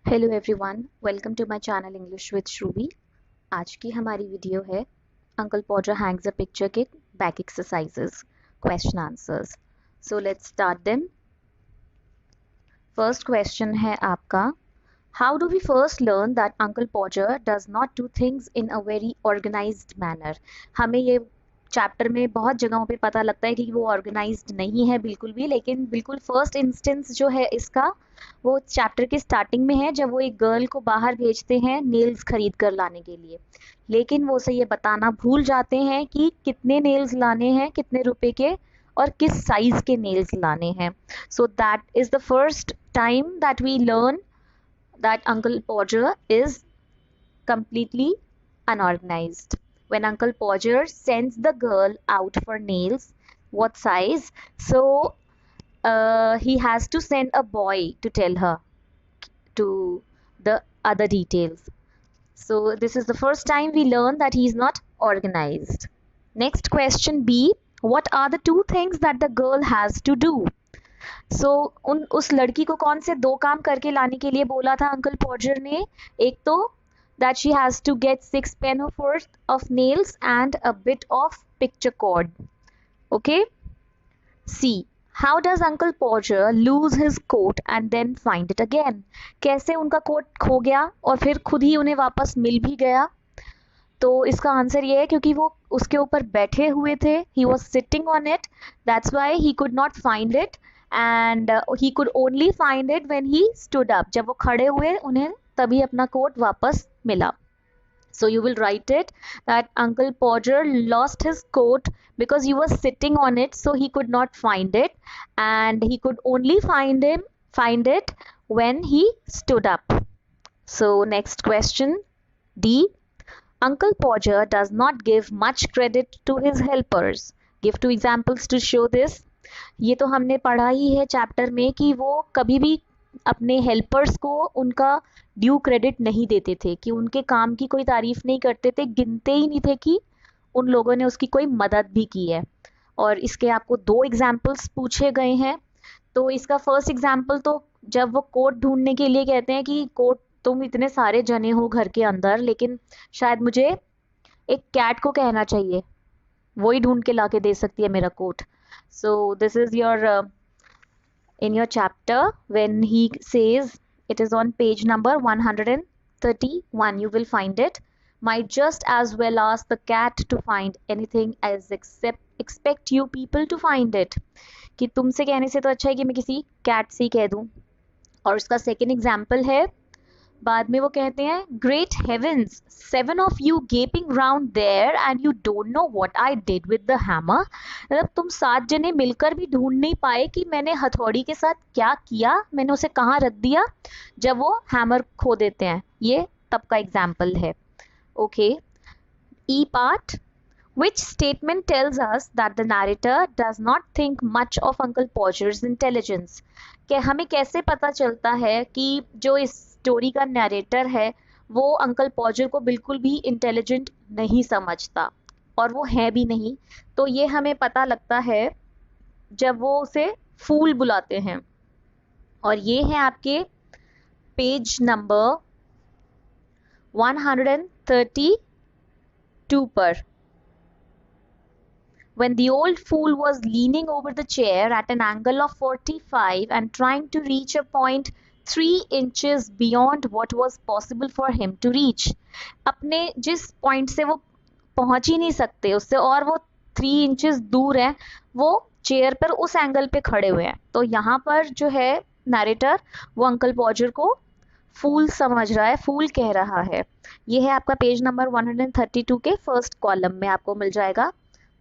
Hello everyone, welcome to my channel English with Shrubi. आज की हमारी वीडियो है uncle Podger hangs a picture के back exercises, question answers. So let's start them. First question है आपका, how do we first learn that uncle Podger does not do things in a very organised manner. हमें ये chapter में बहुत जगहों पे पता लगता है कि वो ऑर्गेनाइज्ड नहीं है बिल्कुल भी, लेकिन बिल्कुल फर्स्ट इंस्टेंस जो है इसका वो चैप्टर के स्टार्टिंग में है, जब वो एक गर्ल को बाहर भेजते हैं नेल्स खरीद कर लाने के लिए। लेकिन वो उसे ये बताना भूल जाते हैं कि कितने नेल्स लाने हैं, कितने रुपए के और किस साइज के नेल्स लाने हैं। So that is the first time that we learn that Uncle Podger is completely unorganized. When Uncle Podger sends the girl out for nails, what size? So he has to send a boy to tell her to the other details. So this is the first time we learn that he is not organized. Next question B. What are the two things that the girl has to do? उस लड़की को कौन से दो काम करके लाने के लिए बोला था अंकल पॉर्जर ने? एक तो that she has to get 6 penny worth of nails and a bit of picture cord. Okay. C. How does Uncle Podger lose his coat and then find it again? कैसे उनका कोट खो गया और फिर खुद ही उन्हें वापस मिल भी गया? तो इसका आंसर ये है क्योंकि वो उसके ऊपर बैठे हुए थे, he was sitting on it, that's why he could not find it and he could only find it when he stood up. जब वो खड़े हुए उन्हें तभी अपना कोट वापस मिला. So you will write it that Uncle Podger lost his coat because he was sitting on it, so he could not find it and he could only find it when he stood up. So next question D. Uncle Podger does not give much credit to his helpers. Give two examples to show this. ये तो हमने पढ़ा ही है chapter में कि वो कभी भी अपने हेल्पर्स को उनका ड्यू क्रेडिट नहीं देते थे, कि उनके काम की कोई तारीफ नहीं करते थे, गिनते ही नहीं थे कि उन लोगों ने उसकी कोई मदद भी की है। और इसके आपको दो एग्जाम्पल्स पूछे गए हैं। तो इसका फर्स्ट एग्जाम्पल तो जब वो कोट ढूंढने के लिए कहते हैं कि कोट तुम इतने सारे जने हो घर के अंदर, लेकिन शायद मुझे एक कैट को कहना चाहिए, वो ही ढूंढ के लाके दे सकती है मेरा coat. So this is your in your chapter when he says, it is on page number 131, you will find it. Might just as well ask the cat to find anything as expect you people to find it. कि तुमसे कहने से तो अच्छा है कि मैं किसी कैट से ही कह दूं. और उसका सेकेंड एग्जाम्पल है, बाद में वो कहते हैं, great heaven's, 7 of you gaping round there and you don't know what I did with the hammer. मतलब तुम 7 जने मिलकर भी ढूंढ नहीं पाए कि मैंने हथौड़ी के साथ क्या किया, मैंने उसे कहाँ रख दिया, जब वो हैमर खो देते हैं. ये तब का एग्जाम्पल है. Okay. E part. Which statement tells us that the narrator does not think much of Uncle Podger's intelligence? कि हमें कैसे पता चलता है कि जो इस स्टोरी का नरेटर है वो अंकल पॉजर को बिल्कुल भी इंटेलिजेंट नहीं समझता, और वो है भी नहीं. तो ये हमें पता लगता है जब वो उसे फूल बुलाते हैं. और ये है आपके पेज नंबर 132 पर. When the old fool was leaning over the chair at an angle of 45 and trying to reach a point 3 inches beyond what was possible for him to reach. अपने जिस पॉइंट से वो पहुंच ही नहीं सकते उससे, और वो 3 इंचेस दूर है, वो चेयर पर उस एंगल पे खड़े हुए हैं. तो यहाँ पर जो है नरेटर वो अंकल पॉजर को फूल समझ रहा है, फूल कह रहा है. ये है आपका पेज नंबर 132 के फर्स्ट कॉलम में आपको मिल जाएगा,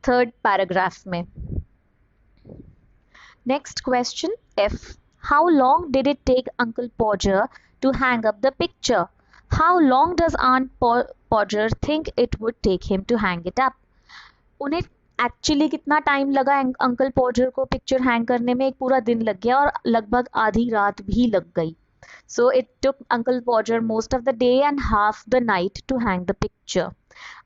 थर्ड पैराग्राफ में. Next question F. How long did it take Uncle Podger to hang up the picture? How long does Aunt Podger think it would take him to hang it up? उन्हें actually कितना time लगा uncle पॉजर को picture hang करने में? एक पूरा दिन लग गया और लगभग आधी रात भी लग गई. So it took Uncle Podger most of the day and half the night to hang the picture.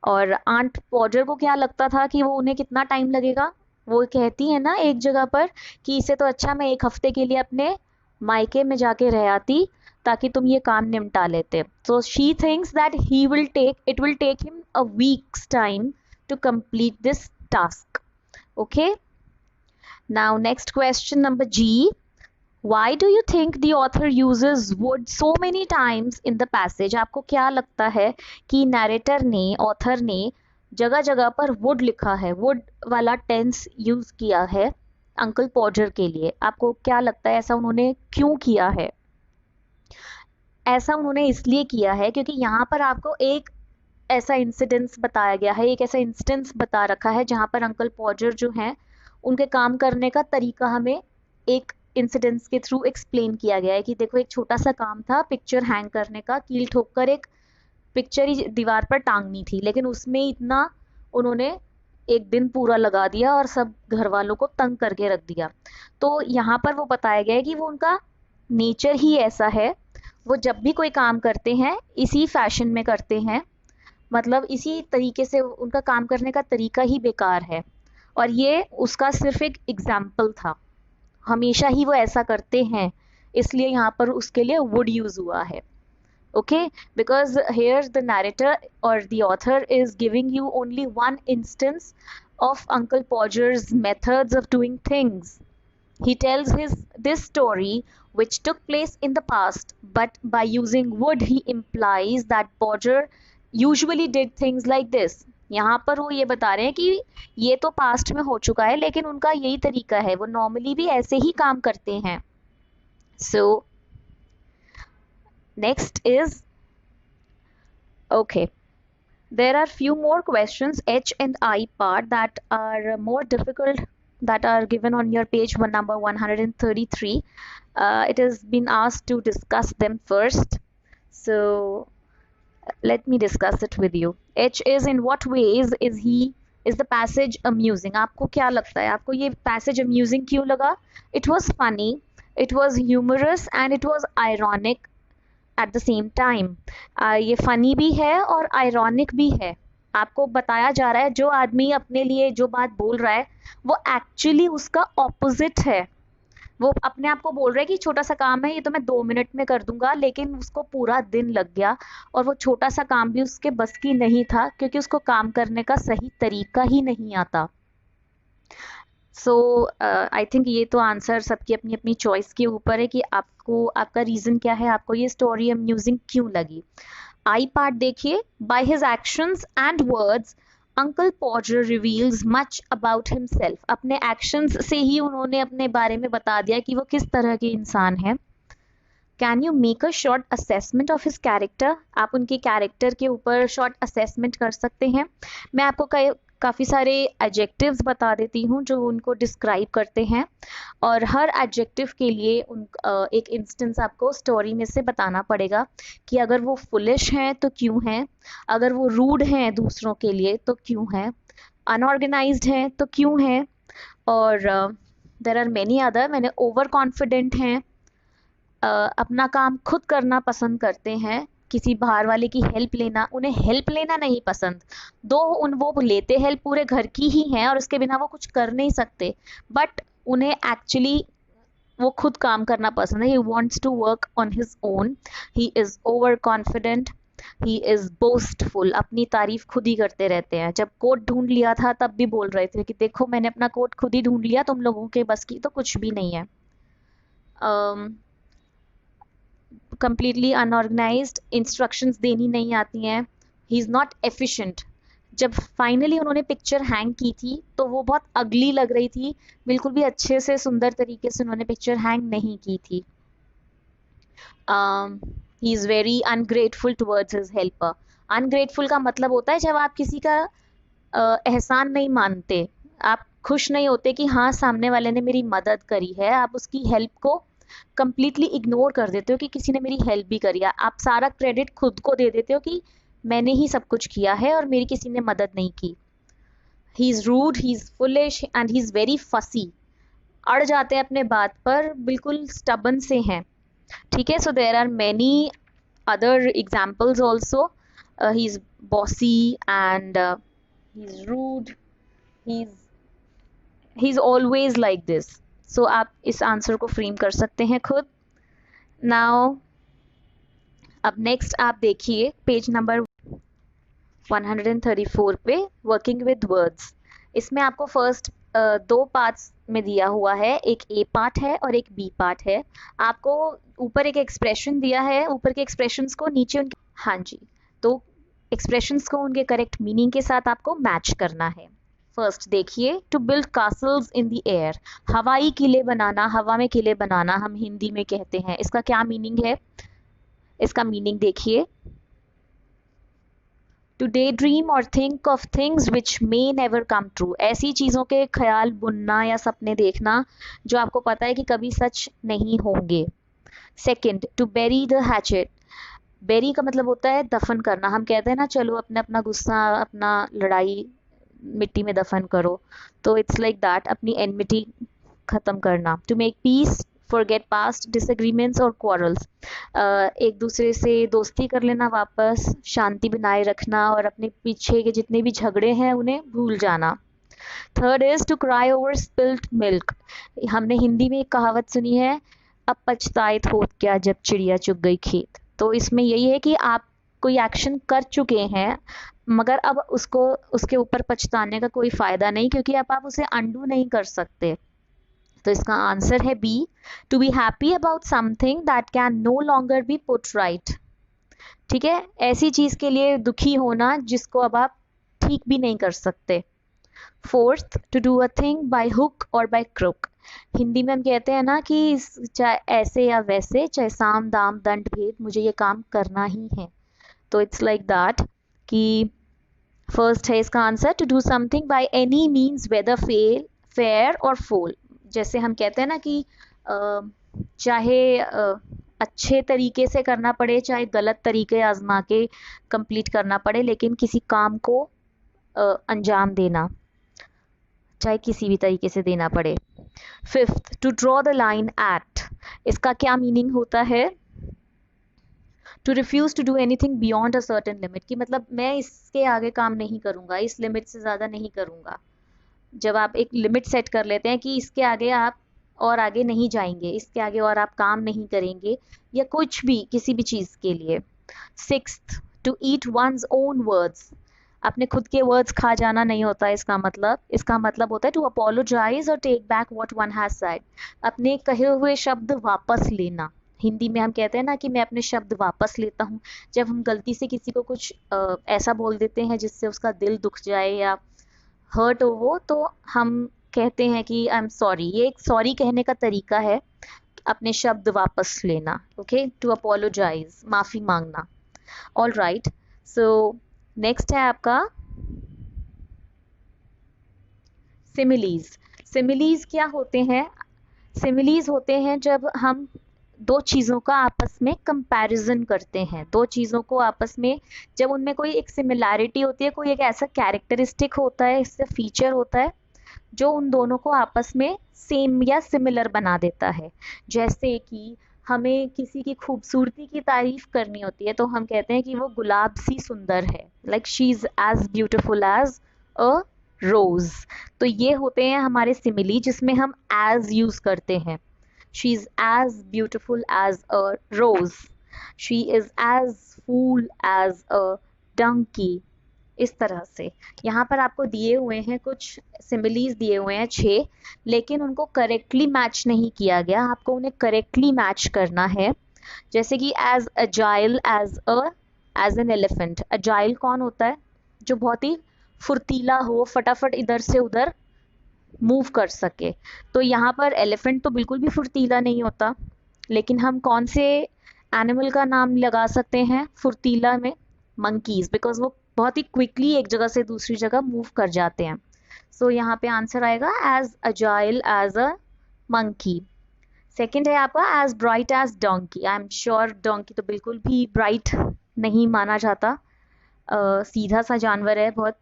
और आंट पॉजर को क्या लगता था कि वो उन्हें कितना टाइम लगेगा? वो कहती है ना एक जगह पर कि इसे तो अच्छा मैं एक हफ्ते के लिए अपने मायके में जाके रह आती, ताकि तुम ये काम निपटा लेते। So she thinks that it will take him a weeks time to complete this task. Okay, now next question number G, why do you think the author uses would so many times in the passage? आपको क्या लगता है कि narrator ने, author ने जगह जगह पर वुड लिखा है, वुड वाला टेंस यूज किया है अंकल पॉजर के लिए? आपको क्या लगता है ऐसा उन्होंने क्यों किया है? ऐसा उन्होंने इसलिए किया है क्योंकि यहाँ पर आपको एक ऐसा इंसिडेंस बताया गया है, एक ऐसा इंस्टेंस बता रखा है जहाँ पर अंकल पॉजर जो हैं उनके काम करने का तरीका हमें एक इंसिडेंस के थ्रू एक्सप्लेन किया गया है कि देखो एक छोटा सा काम था पिक्चर हैंग करने का, कील ठोक कर एक पिक्चर ही दीवार पर टांगनी थी, लेकिन उसमें इतना उन्होंने एक दिन पूरा लगा दिया और सब घर वालों को तंग करके रख दिया। तो यहाँ पर वो बताया गया है कि वो उनका नेचर ही ऐसा है, वो जब भी कोई काम करते हैं इसी फैशन में करते हैं, मतलब इसी तरीके से उनका काम करने का तरीका ही बेकार है। और ये उसका सिर्फ एक एग्जाम्पल था, हमेशा ही वो ऐसा करते हैं, इसलिए यहाँ पर उसके लिए वुड यूज हुआ है। Okay, because here the narrator और the author is giving you only one instance of Uncle Podger's methods of doing things. He tells this story which took place in the past, but by using would he implies that Podger usually did things like this. यहाँ पर वो ये बता रहे हैं कि ये तो पास्ट में हो चुका है लेकिन उनका यही तरीका है, वो नॉर्मली भी ऐसे ही काम करते हैं। So next is okay. There are few more questions H and I part that are more difficult, that are given on your page one number 133. It has been asked to discuss them first. So let me discuss it with you. H is in what ways is the passage amusing? आपको क्या लगता है, आपको ये passage amusing क्यों लगा? It was funny, it was humorous and it was ironic at the same time. ये funny भी है और आयरॉनिक भी है। आपको बताया जा रहा है जो आदमी अपने लिए जो बात बोल रहा है वो एक्चुअली उसका ऑपोजिट है। वो अपने आप को बोल रहा है कि छोटा सा काम है ये तो मैं 2 मिनट में कर दूंगा, लेकिन उसको पूरा दिन लग गया और वो छोटा सा काम भी उसके बस की नहीं था क्योंकि उसको काम करने का सही तरीका ही नहीं आता। सो आई थिंक ये तो आंसर सबकी अपनी अपनी चॉइस के ऊपर है कि आपको, आपका रीजन क्या है, आपको ये स्टोरी अम्यूजिंग क्यों लगी। आई पार्ट देखिए, by his actions and words uncle पॉजर reveals much about himself. अपने एक्शंस से ही उन्होंने अपने बारे में बता दिया कि वो किस तरह के इंसान है। Can you make a short assessment of his character? आप उनके कैरेक्टर के ऊपर शॉर्ट असेसमेंट कर सकते हैं। मैं आपको काफ़ी सारे एडजेक्टिव्स बता देती हूँ जो उनको डिस्क्राइब करते हैं और हर एडजेक्टिव के लिए एक इंस्टेंस आपको स्टोरी में से बताना पड़ेगा कि अगर वो फुलिश हैं तो क्यों हैं, अगर वो रूड हैं दूसरों के लिए तो क्यों हैं, अनऑर्गेनाइज्ड हैं तो क्यों हैं, और देयर आर मेनी अदर। मैंने ओवर कॉन्फिडेंट हैं, अपना काम खुद करना पसंद करते हैं, किसी बाहर वाले की हेल्प लेना, उन्हें हेल्प लेना नहीं पसंद, दो वो लेते हेल्प पूरे घर की ही हैं और उसके बिना वो कुछ कर नहीं सकते, बट उन्हें एक्चुअली वो खुद काम करना पसंद है। He wants to work on his own, he is over confident, he is boastful, अपनी तारीफ खुद ही करते रहते हैं। जब कोट ढूंढ लिया था तब भी बोल रहे थे कि देखो मैंने अपना कोट खुद ही ढूंढ लिया, तुम लोगों के बस की तो कुछ भी नहीं है। कंप्लीटली अनऑर्गेनाइज्ड, इंस्ट्रक्शंस देनी नहीं आती हैं, ही इज़ नॉट एफिशिएंट। जब फाइनली उन्होंने पिक्चर हैंग की थी तो वो बहुत अगली लग रही थी, बिल्कुल भी अच्छे से सुंदर तरीके से उन्होंने पिक्चर हैंग नहीं की थी। ही is very ungrateful towards his helper. Ungrateful का मतलब होता है जब आप किसी का एहसान नहीं मानते, आप खुश नहीं होते कि हाँ सामने वाले ने मेरी मदद करी है, आप उसकी हेल्प को कंप्लीटली इग्नोर कर देते हो कि किसी ने मेरी हेल्प भी करी है, आप सारा क्रेडिट खुद को दे देते हो कि मैंने ही सब कुछ किया है और मेरी किसी ने मदद नहीं की। He is rude, he is foolish and he is very fussy. अड़ जाते हैं अपने बात पर, बिल्कुल स्टबन से हैं। ठीक है, so there are many other examples also. He is bossy and he is rude, he is always like this. So आप इस आंसर को फ्रेम कर सकते हैं खुद। नाउ अब नेक्स्ट आप देखिए पेज नंबर 134 पे वर्किंग विद वर्ड्स। इसमें आपको फर्स्ट दो पार्ट्स में दिया हुआ है, एक ए पार्ट है और एक बी पार्ट है। आपको ऊपर एक एक्सप्रेशन दिया है, ऊपर के एक्सप्रेशंस को नीचे उनके, हाँ जी, तो एक्सप्रेशंस को उनके करेक्ट मीनिंग के साथ आपको मैच करना है। फर्स्ट देखिए, to build castles in the air, हवाई किले बनाना, हवा में किले बनाना हम हिंदी में कहते हैं। इसका क्या मीनिंग है? इसका मीनिंग देखिए, टू डे ड्रीम और think of things which may never come true, ऐसी चीज़ों के ख्याल बुनना या सपने देखना जो आपको पता है कि कभी सच नहीं होंगे। Second, to bury the hatchet, bury का मतलब होता है दफन करना। हम कहते हैं ना, चलो अपने अपना गुस्सा, अपना लड़ाई मिट्टी में दफन करो, तो इट्स लाइक दैट, अपनी एनमिटी खत्म करना। To make peace, forget past disagreements और क्वारल्स, एक दूसरे से दोस्ती कर लेना वापस, शांति बनाए रखना और अपने पीछे के जितने भी झगड़े हैं उन्हें भूल जाना। Third is to cry over spilled milk, हमने हिंदी में एक कहावत सुनी है, अब पछताए होत क्या जब चिड़िया चुग गई खेत। तो इसमें यही है कि आप कोई एक्शन कर चुके हैं मगर अब उसको, उसके ऊपर पछताने का कोई फायदा नहीं, क्योंकि अब आप उसे अंडू नहीं कर सकते। तो इसका आंसर है B, to be happy about something that can no longer be put right. ठीक है, ऐसी चीज के लिए दुखी होना जिसको अब आप ठीक भी नहीं कर सकते। Fourth, to do a thing by hook और बाय क्रुक, हिंदी में हम कहते हैं ना कि चाहे ऐसे या वैसे, चाहे साम दाम दंड भेद, मुझे ये काम करना ही है। तो इट्स लाइक दैट कि फर्स्ट है इसका answer, to do something by any means whether fair और फोल। जैसे हम कहते हैं ना कि चाहे अच्छे तरीके से करना पड़े, चाहे गलत तरीके आजमा के कंप्लीट करना पड़े, लेकिन किसी काम को अंजाम देना, चाहे किसी भी तरीके से देना पड़े। Fifth, to draw the line at, इसका क्या मीनिंग होता है? To refuse to do anything beyond a certain limit, कि मतलब मैं इसके आगे काम नहीं करूंगा, इस लिमिट से ज़्यादा नहीं करूंगा। जब आप एक लिमिट सेट कर लेते हैं कि इसके आगे आप और आगे नहीं जाएंगे, इसके आगे और आप काम नहीं करेंगे, या कुछ भी किसी भी चीज़ के लिए। Sixth, to eat one's own words, अपने खुद के वर्ड्स खा जाना नहीं होता इसका मतलब होता है टू अपोलोजाइज और take back what one has said, अपने कहे हुए शब्द वापस लेना। हिंदी में हम कहते हैं ना कि मैं अपने शब्द वापस लेता हूँ, जब हम गलती से किसी को कुछ ऐसा बोल देते हैं जिससे उसका दिल दुख जाए या हर्ट हो वो, तो हम कहते हैं कि आई एम सॉरी। ये एक सॉरी कहने का तरीका है, अपने शब्द वापस लेना। ओके, टू अपोलोजाइज, माफी मांगना। ऑल राइट, सो नेक्स्ट है आपका सिमिलीज। सिमिलीज क्या होते हैं? सिमिलीज होते हैं जब हम दो चीज़ों का आपस में कंपैरिजन करते हैं, दो चीज़ों को आपस में, जब उनमें कोई एक सिमिलैरिटी होती है, कोई एक ऐसा कैरेक्टरिस्टिक होता है, इससे फीचर होता है जो उन दोनों को आपस में सेम या सिमिलर बना देता है। जैसे कि हमें किसी की खूबसूरती की तारीफ करनी होती है तो हम कहते हैं कि वो गुलाब सी सुंदर है, like she is as beautiful as a rose. तो ये होते हैं हमारे सिमिली जिसमें हम एज यूज करते हैं। She is as beautiful as a rose, she is as fool as a donkey. इस तरह से यहाँ पर आपको दिए हुए हैं कुछ सिमिलीज दिए हुए हैं 6, लेकिन उनको करेक्टली मैच नहीं किया गया, आपको उन्हें करेक्टली मैच करना है। जैसे कि as agile as an elephant, agile कौन होता है? जो बहुत ही फुर्तीला हो, फटाफट इधर से उधर मूव कर सके। तो यहाँ पर एलिफेंट तो बिल्कुल भी फुर्तीला नहीं होता, लेकिन हम कौन से एनिमल का नाम लगा सकते हैं फुर्तीला में? मंकीज, बिकॉज वो बहुत ही क्विकली एक जगह से दूसरी जगह मूव कर जाते हैं। सो यहाँ पे आंसर आएगा as agile as a monkey. Second है आपका as bright as donkey. I am sure donkey तो बिल्कुल भी ब्राइट नहीं माना जाता, सीधा सा जानवर है, बहुत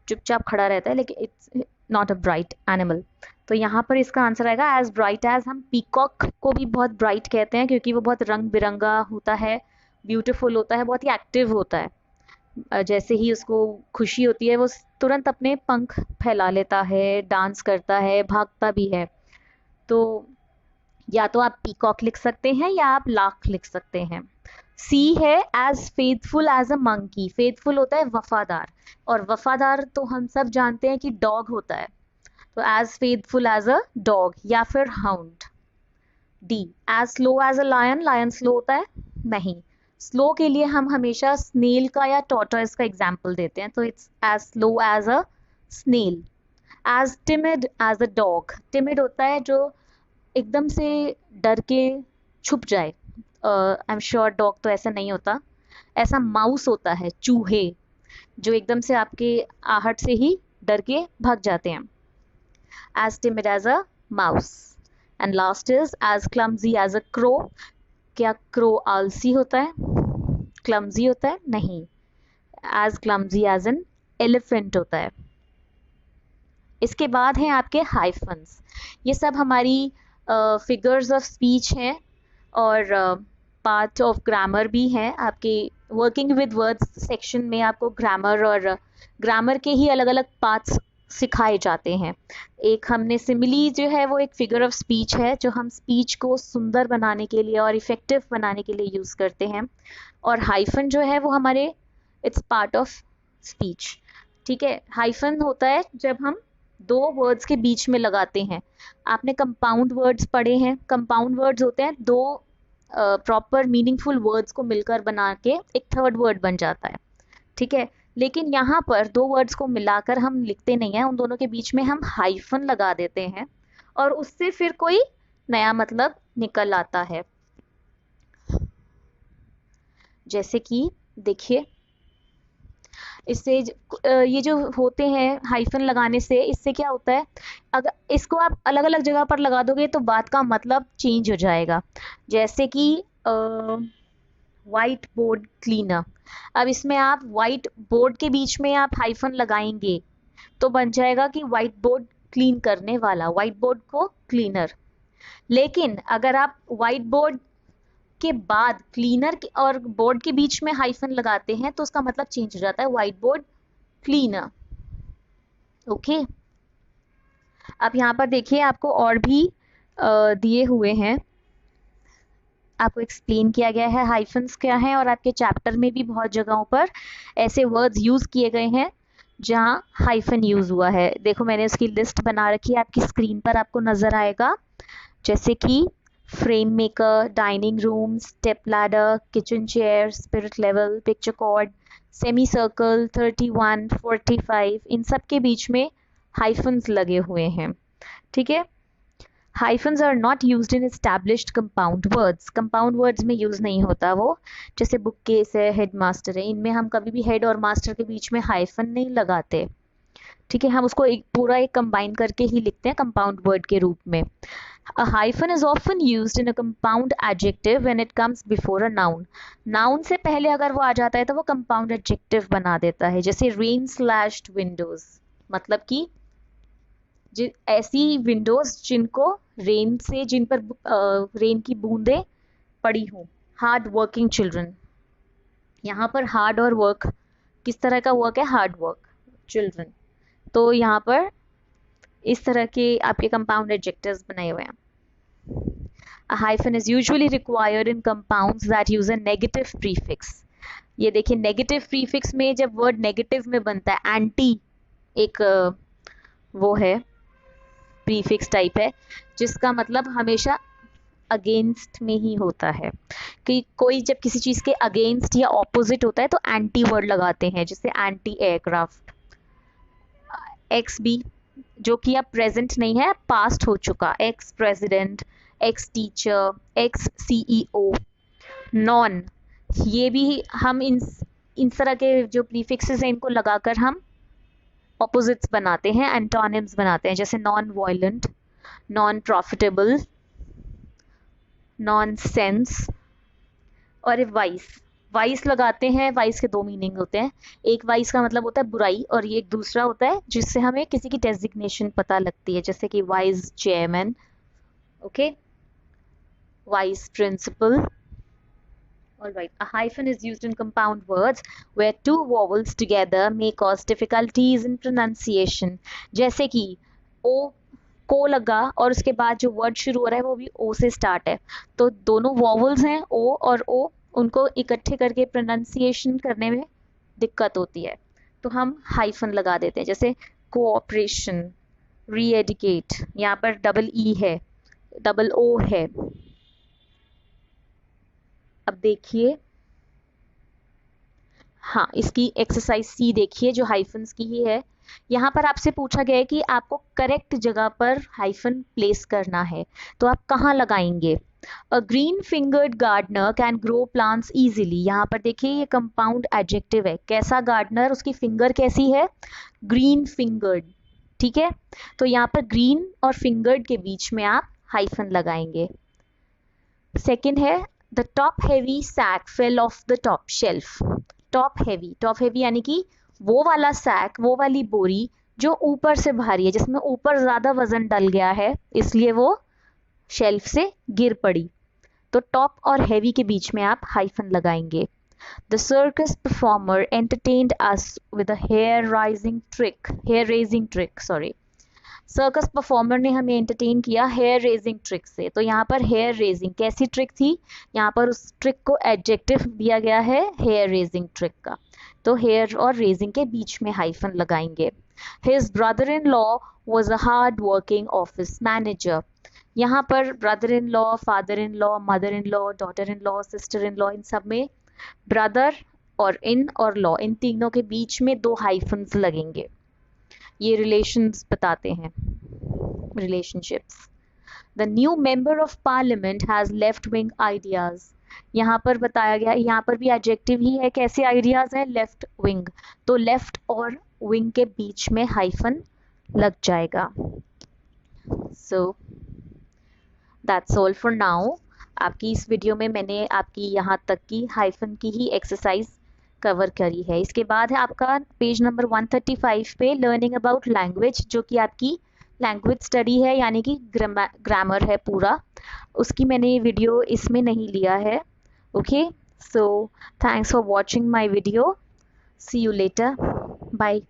चुपचाप खड़ा रहता है, लेकिन it's not a bright animal. तो यहाँ पर इसका आंसर आएगा एज ब्राइट एज। हम पीकॉक को भी बहुत ब्राइट कहते हैं क्योंकि वो बहुत रंग बिरंगा होता है, ब्यूटीफुल होता है, बहुत ही एक्टिव होता है। जैसे ही उसको खुशी होती है वो तुरंत अपने पंख फैला लेता है, डांस करता है, भागता भी है। तो या तो आप पीकॉक लिख सकते हैं या आप लाख लिख सकते हैं। सी है as faithful as a monkey, faithful होता है वफादार, और वफादार तो हम सब जानते हैं कि डॉग होता है, तो as faithful as a dog या फिर hound. D, as slow as a lion, lion slow होता है नहीं, स्लो के लिए हम हमेशा स्नेल का या टॉर्टोइस का एग्जाम्पल देते हैं, तो it's as slow as a snail. As timid as a dog, timid होता है जो एकदम से डर के छुप जाए, आई एम श्योर डॉग तो ऐसा नहीं होता, ऐसा माउस होता है, चूहे जो एकदम से आपके आहट से ही डर के भाग जाते हैं, as timid as a mouse. And last is as clumsy as a crow, क्या क्रो आलसी होता है, क्लमजी होता है नहीं, as clumsy as an elephant होता है। इसके बाद हैं आपके हाइफन्स, ये सब हमारी फिगर्स ऑफ स्पीच हैं और पार्ट ऑफ ग्रामर भी हैं। आपके वर्किंग विद वर्ड्स सेक्शन में आपको ग्रामर और ग्रामर के ही अलग अलग पार्ट्स सिखाए जाते हैं। एक हमने सिमिली जो है वो एक फिगर ऑफ स्पीच है जो हम स्पीच को सुंदर बनाने के लिए और इफेक्टिव बनाने के लिए यूज़ करते हैं, और हाइफन जो है वो हमारे इट्स पार्ट ऑफ स्पीच। ठीक है, हाइफन होता है जब हम दो वर्ड्स के बीच में लगाते हैं। आपने कंपाउंड वर्ड्स पढ़े हैं, कंपाउंड वर्ड्स होते हैं दो प्रॉपर मीनिंगफुल वर्ड्स को मिलकर बना के एक थर्ड वर्ड बन जाता है। ठीक है, लेकिन यहाँ पर दो वर्ड्स को मिलाकर हम लिखते नहीं हैं, उन दोनों के बीच में हम हाइफन लगा देते हैं और उससे फिर कोई नया मतलब निकल आता है। जैसे कि देखिए, इससे ये जो होते हैं हाइफन लगाने से, इससे क्या होता है, अगर इसको आप अलग अलग जगह पर लगा दोगे तो बात का मतलब चेंज हो जाएगा। जैसे कि वाइट बोर्ड क्लीनर, अब इसमें आप वाइट बोर्ड के बीच में आप हाइफन लगाएंगे तो बन जाएगा कि वाइट बोर्ड क्लीन करने वाला, वाइट बोर्ड को क्लीनर। लेकिन अगर आप वाइट बोर्ड के बाद क्लीनर और बोर्ड के बीच में हाइफन लगाते हैं तो उसका मतलब चेंज हो जाता है, व्हाइट बोर्ड क्लीनर। ओके, अब यहाँ पर देखिए आपको और भी दिए हुए हैं, आपको एक्सप्लेन किया गया है हाइफन्स क्या है, और आपके चैप्टर में भी बहुत जगहों पर ऐसे वर्ड्स यूज किए गए हैं जहाँ हाइफन यूज हुआ है। देखो मैंने उसकी लिस्ट बना रखी है, आपकी स्क्रीन पर आपको नजर आएगा, जैसे कि frame maker, dining room, step ladder, kitchen chair, spirit level, picture cord, semi circle, 31, 45, इन सब के बीच में हाइफन्स लगे हुए हैं। ठीक है, hyphens are not used in established compound words, compound words में यूज नहीं होता वो, जैसे बुक केस है, हेड मास्टर है, इनमें हम कभी भी हेड और मास्टर के बीच में हाइफन नहीं लगाते। ठीक है, हम उसको एक पूरा एक कंबाइन करके ही लिखते हैं कंपाउंड वर्ड के रूप में। A hyphen is often used in a compound adjective when it comes before a noun. Noun से पहले अगर वो आ जाता है तो वो compound adjective बना देता है, जैसे rain slashed windows, मतलब कि ऐसी विंडोज जिनको रेन से, जिन पर रेन की बूंदें पड़ी हों। हार्ड वर्किंग चिल्ड्रन, यहाँ पर हार्ड और वर्क किस तरह का वर्क है, हार्ड वर्क चिल्ड्रन, तो यहाँ पर इस तरह के आपके कंपाउंड एडजेक्टिव्स बनाए हुए हैं। A hyphen is usually required in compounds that use a negative prefix. ये देखिए नेगेटिव प्रीफिक्स में जब वर्ड नेगेटिव में बनता है, एंटी एक वो है प्रीफिक्स टाइप है जिसका मतलब हमेशा अगेंस्ट में ही होता है, कि कोई जब किसी चीज के अगेंस्ट या ऑपोजिट होता है तो एंटी वर्ड लगाते हैं, जैसे एंटी एयरक्राफ्ट। एक्स बी जो कि अब प्रेजेंट नहीं है, पास्ट हो चुका, ex president, x teacher, x CEO. Non, ये भी हम इन तरह के जो प्रीफिक्सेस हैं इनको लगाकर हम ऑपोजिट्स बनाते हैं, एंटोनिम्स बनाते हैं, जैसे non violent, non profitable, non sense. और वाइस, वाइस लगाते हैं, वाइस के दो मीनिंग होते हैं, एक वाइस का मतलब होता है बुराई और ये एक दूसरा होता है जिससे हमें किसी की डेजिग्नेशन पता लगती है, जैसे कि vice chairman, okay, vice principal. All right, a hyphen is used in compound words where two vowels together may cause difficulties in pronunciation. जैसे कि ओ को लगा और उसके बाद जो वर्ड शुरू हो रहा है वो भी ओ से स्टार्ट है, तो दोनों वॉवल्स हैं ओ और ओ, उनको इकट्ठे करके प्रोनाउंसिएशन करने में दिक्कत होती है, तो हम हाइफन लगा देते हैं। जैसे कोऑपरेशन, री एडुकेट, यहाँ पर डबल ई है, डबल ओ है। अब देखिए, हाँ, इसकी एक्सरसाइज सी देखिए जो हाइफन्स की ही है। यहाँ पर आपसे पूछा गया है कि आपको करेक्ट जगह पर हाइफन प्लेस करना है, तो आप कहाँ लगाएंगे। A green fingered gardener can grow plants easily. यहाँ पर देखिए ये कंपाउंड एडजेक्टिव है, कैसा गार्डनर, उसकी फिंगर कैसी है, ग्रीन फिंगर्ड, ठीक है। तो यहाँ पर ग्रीन और फिंगर्ड के बीच में आप हाइफन लगाएंगे। सेकेंड है the top heavy sack fell off the top shelf. Top heavy यानी कि वो वाला सैक, वो वाली बोरी जो ऊपर से भारी है, जिसमें ऊपर ज्यादा वजन डल गया है, इसलिए वो शेल्फ से गिर पड़ी। तो टॉप और हैवी के बीच में आप हाइफन लगाएंगे। The circus performer entertained us with a hair raising trick, sorry. Circus performer ने हमें एंटरटेन किया हेयर रेजिंग ट्रिक से। तो यहाँ पर हेयर रेजिंग कैसी ट्रिक थी, यहाँ पर उस ट्रिक को एडजेक्टिव दिया गया है हेयर रेजिंग ट्रिक का, तो हेयर और रेजिंग के बीच में हाइफन लगाएंगे। His brother in law was a hard working office manager. यहाँ पर brother in law, father in law, mother in law, daughter in law, sister in law, इन सब में ब्रदर और लॉ, इन तीनों के बीच में दो हाइफन्स लगेंगे। ये रिलेशंस बताते हैं, relationships. The new member of parliament has left wing ideas. यहाँ पर बताया गया, यहाँ पर भी एडजेक्टिव ही है, कैसे आइडियाज है, लेफ्ट विंग, तो लेफ्ट और विंग के बीच में हाइफन लग जाएगा। So that's all for now. आपकी इस वीडियो में मैंने आपकी यहाँ तक की हाइफन की ही एक्सरसाइज कवर करी है। इसके बाद है आपका पेज नंबर 135 पे लर्निंग अबाउट लैंग्वेज, जो कि आपकी लैंग्वेज स्टडी है, यानी कि ग्रामर है पूरा, उसकी मैंने वीडियो इसमें नहीं लिया है। Okay, so thanks for watching my video, see you later, bye.